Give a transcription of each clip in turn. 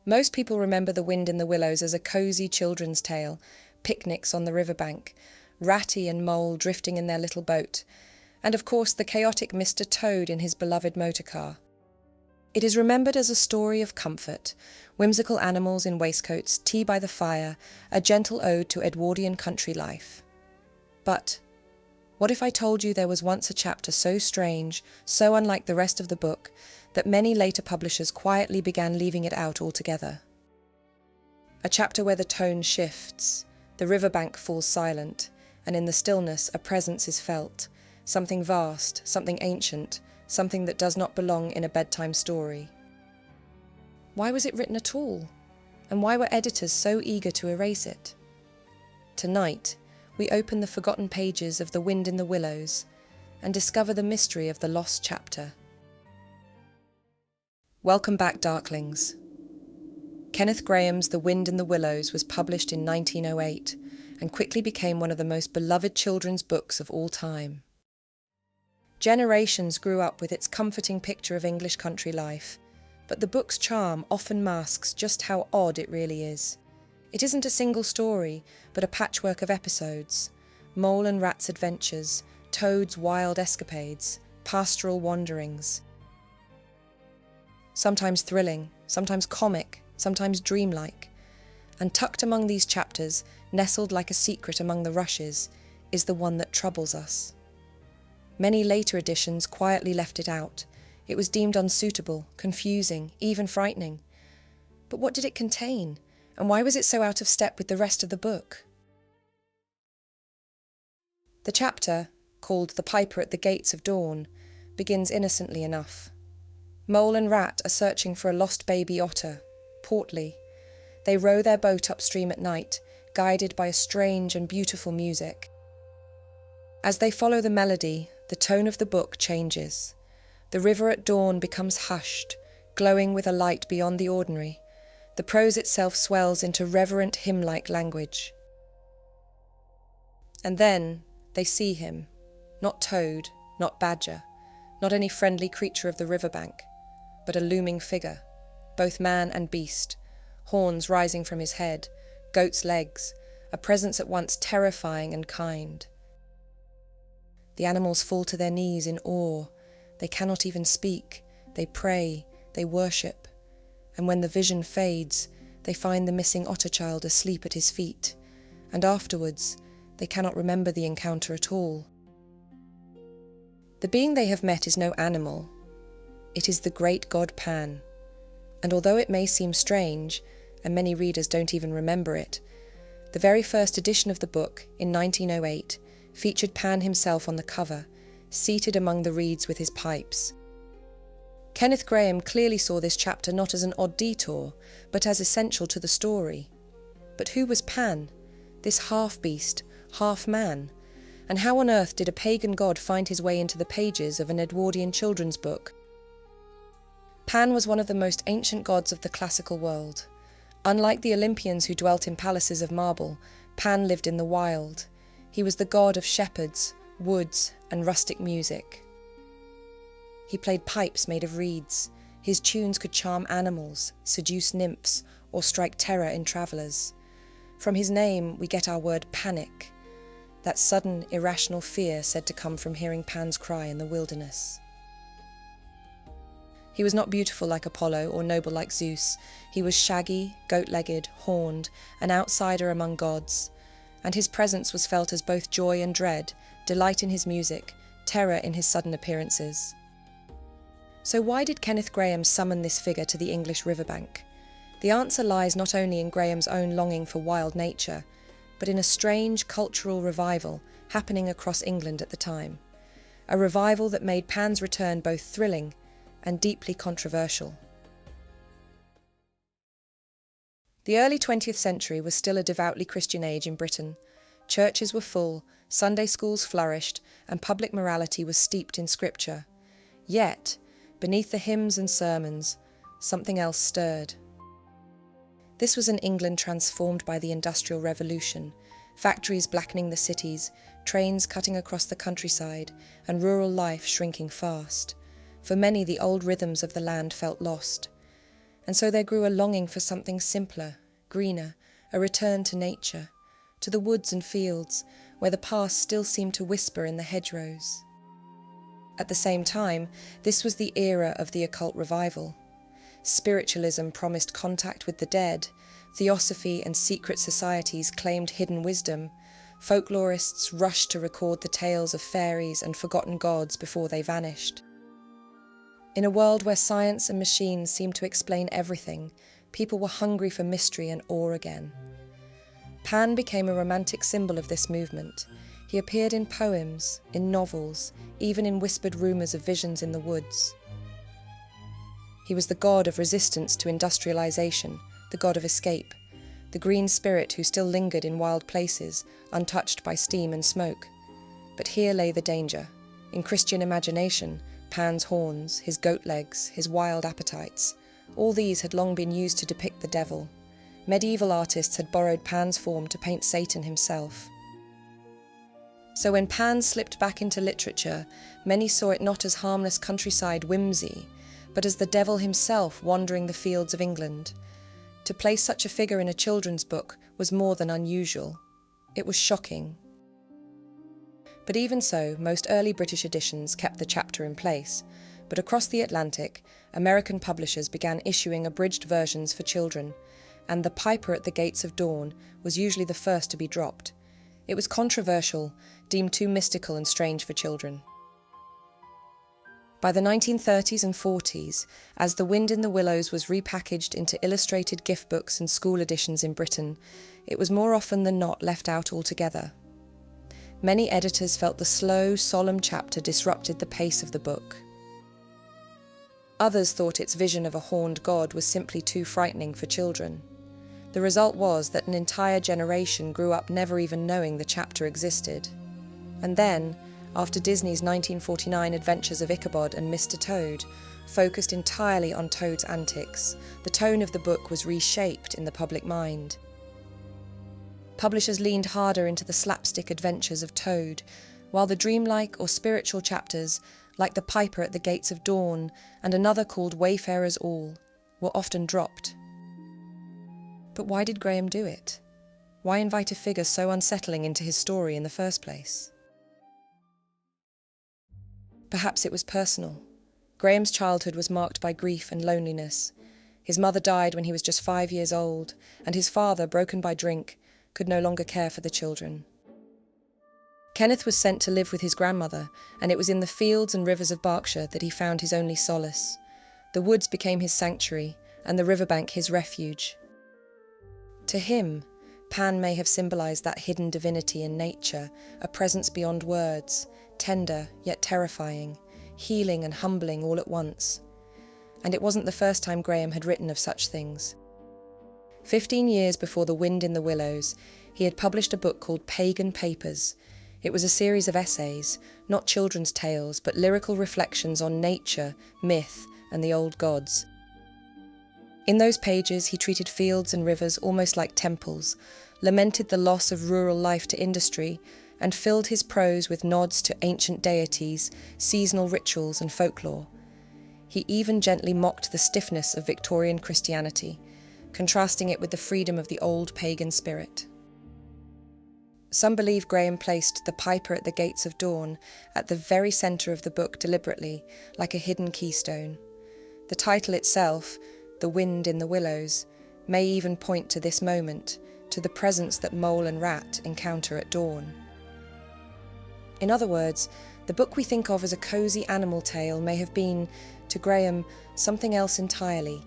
Most people remember The Wind in the Willows as a cosy children's tale, picnics on the riverbank, Ratty and Mole drifting in their little boat, and of course the chaotic Mr. Toad in his beloved motorcar. It is remembered as a story of comfort, whimsical animals in waistcoats, tea by the fire, a gentle ode to Edwardian country life. But what if I told you there was once a chapter so strange, so unlike the rest of the book, that many later publishers quietly began leaving it out altogether? A chapter where the tone shifts, the riverbank falls silent, and in the stillness a presence is felt, something vast, something ancient, something that does not belong in a bedtime story. Why was it written at all? And why were editors so eager to erase it? Tonight, we open the forgotten pages of The Wind in the Willows and discover the mystery of the lost chapter. Welcome back, Darklings. Kenneth Grahame's The Wind in the Willows was published in 1908 and quickly became one of the most beloved children's books of all time. Generations grew up with its comforting picture of English country life, but the book's charm often masks just how odd it really is. It isn't a single story, but a patchwork of episodes. Mole and Rat's adventures, Toad's wild escapades, pastoral wanderings. Sometimes thrilling, sometimes comic, sometimes dreamlike. And tucked among these chapters, nestled like a secret among the rushes, is the one that troubles us. Many later editions quietly left it out. It was deemed unsuitable, confusing, even frightening. But what did it contain? And why was it so out of step with the rest of the book? The chapter, called The Piper at the Gates of Dawn, begins innocently enough. Mole and Rat are searching for a lost baby otter, portly. They row their boat upstream at night, guided by a strange and beautiful music. As they follow the melody, the tone of the book changes. The river at dawn becomes hushed, glowing with a light beyond the ordinary. The prose itself swells into reverent hymn-like language. And then they see him, not Toad, not Badger, not any friendly creature of the riverbank, but a looming figure, both man and beast, horns rising from his head, goat's legs, a presence at once terrifying and kind. The animals fall to their knees in awe. They cannot even speak. They pray. They worship. And when the vision fades, they find the missing otter child asleep at his feet. And afterwards, they cannot remember the encounter at all. The being they have met is no animal. It is the great god Pan. And although it may seem strange, and many readers don't even remember it, the very first edition of the book, in 1908, featured Pan himself on the cover, seated among the reeds with his pipes. Kenneth Grahame clearly saw this chapter not as an odd detour, but as essential to the story. But who was Pan, this half-beast, half-man? And how on earth did a pagan god find his way into the pages of an Edwardian children's book? Pan was one of the most ancient gods of the classical world. Unlike the Olympians who dwelt in palaces of marble, Pan lived in the wild. He was the god of shepherds, woods, and rustic music. He played pipes made of reeds. His tunes could charm animals, seduce nymphs, or strike terror in travellers. From his name we get our word panic, that sudden, irrational fear said to come from hearing Pan's cry in the wilderness. He was not beautiful like Apollo or noble like Zeus. He was shaggy, goat-legged, horned, an outsider among gods. And his presence was felt as both joy and dread, delight in his music, terror in his sudden appearances. So why did Kenneth Grahame summon this figure to the English riverbank? The answer lies not only in Grahame's own longing for wild nature, but in a strange cultural revival happening across England at the time. A revival that made Pan's return both thrilling and deeply controversial. The early 20th century was still a devoutly Christian age in Britain. Churches were full, Sunday schools flourished, and public morality was steeped in scripture. Yet, beneath the hymns and sermons, something else stirred. This was an England transformed by the Industrial Revolution, factories blackening the cities, trains cutting across the countryside, and rural life shrinking fast. For many, the old rhythms of the land felt lost. and so there grew a longing for something simpler, greener, a return to nature, to the woods and fields, where the past still seemed to whisper in the hedgerows. At the same time, this was the era of the occult revival. Spiritualism promised contact with the dead, theosophy and secret societies claimed hidden wisdom, folklorists rushed to record the tales of fairies and forgotten gods before they vanished. In a world where science and machines seemed to explain everything, people were hungry for mystery and awe again. Pan became a romantic symbol of this movement. He appeared in poems, in novels, even in whispered rumours of visions in the woods. He was the god of resistance to industrialisation, the god of escape, the green spirit who still lingered in wild places, untouched by steam and smoke. But here lay the danger. In Christian imagination, Pan's horns, his goat legs, his wild appetites, all these had long been used to depict the devil. Medieval artists had borrowed Pan's form to paint Satan himself. So when Pan slipped back into literature, many saw it not as harmless countryside whimsy, but as the devil himself wandering the fields of England. To place such a figure in a children's book was more than unusual. It was shocking. But even so, most early British editions kept the chapter in place, but across the Atlantic, American publishers began issuing abridged versions for children, and The Piper at the Gates of Dawn was usually the first to be dropped. It was controversial, deemed too mystical and strange for children. By the 1930s and 40s, as The Wind in the Willows was repackaged into illustrated gift books and school editions in Britain, it was more often than not left out altogether. Many editors felt the slow, solemn chapter disrupted the pace of the book. Others thought its vision of a horned god was simply too frightening for children. The result was that an entire generation grew up never even knowing the chapter existed. And then, after Disney's 1949 Adventures of Ichabod and Mr. Toad, focused entirely on Toad's antics, the tone of the book was reshaped in the public mind. Publishers leaned harder into the slapstick adventures of Toad, while the dreamlike or spiritual chapters, like The Piper at the Gates of Dawn and another called Wayfarers All, were often dropped. But why did Grahame do it? Why invite a figure so unsettling into his story in the first place? Perhaps it was personal. Grahame's childhood was marked by grief and loneliness. His mother died when he was just 5 years old, and his father, broken by drink, could no longer care for the children. Kenneth was sent to live with his grandmother, and it was in the fields and rivers of Berkshire that he found his only solace. The woods became his sanctuary, and the riverbank his refuge. To him, Pan may have symbolised that hidden divinity in nature, a presence beyond words, tender yet terrifying, healing and humbling all at once. And it wasn't the first time Grahame had written of such things. 15 years before The Wind in the Willows, he had published a book called Pagan Papers. It was a series of essays, not children's tales, but lyrical reflections on nature, myth, and the old gods. In those pages, he treated fields and rivers almost like temples, lamented the loss of rural life to industry, and filled his prose with nods to ancient deities, seasonal rituals, and folklore. He even gently mocked the stiffness of Victorian Christianity, contrasting it with the freedom of the old pagan spirit. Some believe Grahame placed The Piper at the Gates of Dawn at the very centre of the book deliberately, like a hidden keystone. The title itself, The Wind in the Willows, may even point to this moment, to the presence that Mole and Rat encounter at dawn. In other words, the book we think of as a cosy animal tale may have been, to Grahame, something else entirely,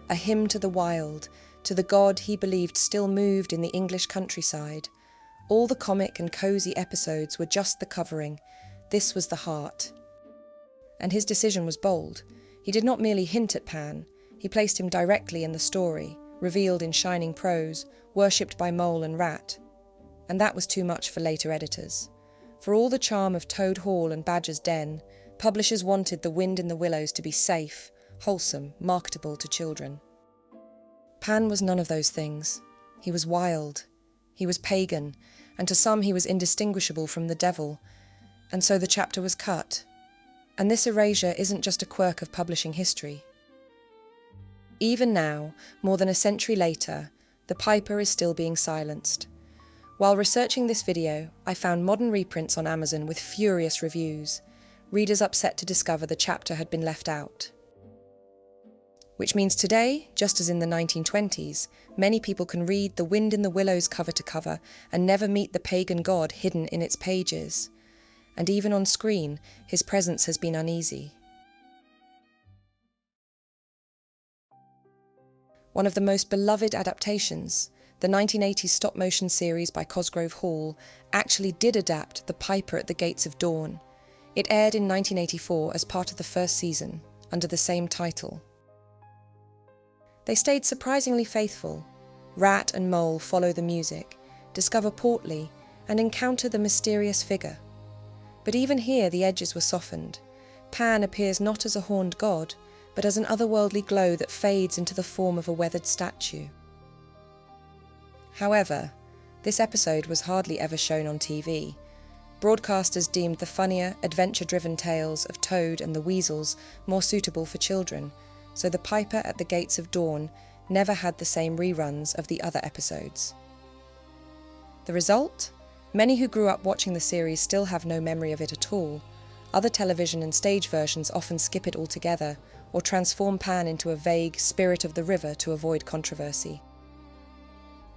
a hymn to the wild, to the god he believed still moved in the English countryside. All the comic and cosy episodes were just the covering. This was the heart. And his decision was bold. He did not merely hint at Pan. He placed him directly in the story, revealed in shining prose, worshipped by Mole and Rat. And that was too much for later editors. For all the charm of Toad Hall and Badger's Den, publishers wanted The Wind in the Willows to be safe, wholesome, marketable to children. Pan was none of those things. He was wild. He was pagan, and to some he was indistinguishable from the devil, and so the chapter was cut. And this erasure isn't just a quirk of publishing history. Even now, more than a century later, the piper is still being silenced. While researching this video, I found modern reprints on Amazon with furious reviews, readers upset to discover the chapter had been left out. Which means today, just as in the 1920s, many people can read The Wind in the Willows cover to cover and never meet the pagan god hidden in its pages. And even on screen, his presence has been uneasy. One of the most beloved adaptations, the 1980s stop-motion series by Cosgrove Hall, actually did adapt The Piper at the Gates of Dawn. It aired in 1984 as part of the first season, under the same title. They stayed surprisingly faithful. Rat and Mole follow the music, discover Portley, and encounter the mysterious figure. But even here the edges were softened. Pan appears not as a horned god, but as an otherworldly glow that fades into the form of a weathered statue. However, this episode was hardly ever shown on TV. Broadcasters deemed the funnier, adventure-driven tales of Toad and the Weasels more suitable for children, so The Piper at the Gates of Dawn never had the same reruns of the other episodes. The result? Many who grew up watching the series still have no memory of it at all. Other television and stage versions often skip it altogether, or transform Pan into a vague spirit of the river to avoid controversy.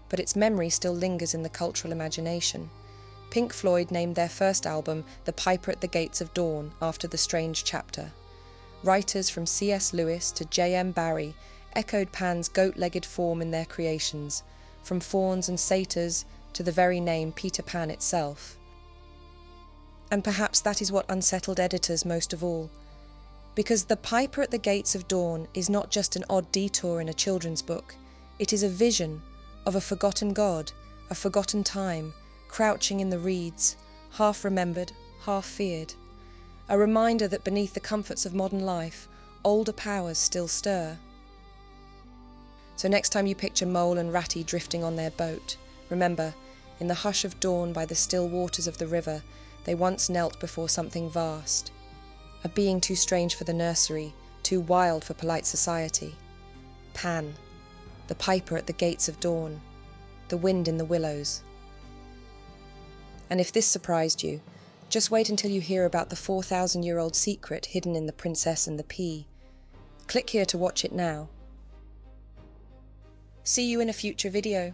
But its memory still lingers in the cultural imagination. Pink Floyd named their first album The Piper at the Gates of Dawn after the strange chapter. Writers from C.S. Lewis to J.M. Barrie echoed Pan's goat-legged form in their creations, from fauns and satyrs to the very name Peter Pan itself. And perhaps that is what unsettled editors most of all. Because The Piper at the Gates of Dawn is not just an odd detour in a children's book, it is a vision of a forgotten god, a forgotten time, crouching in the reeds, half remembered, half feared. A reminder that beneath the comforts of modern life, older powers still stir. So next time you picture Mole and Ratty drifting on their boat, remember, in the hush of dawn by the still waters of the river, they once knelt before something vast, a being too strange for the nursery, too wild for polite society. Pan, the piper at the gates of dawn, the wind in the willows. And if this surprised you, just wait until you hear about the 4,000-year-old secret hidden in The Princess and the Pea. Click here to watch it now. See you in a future video.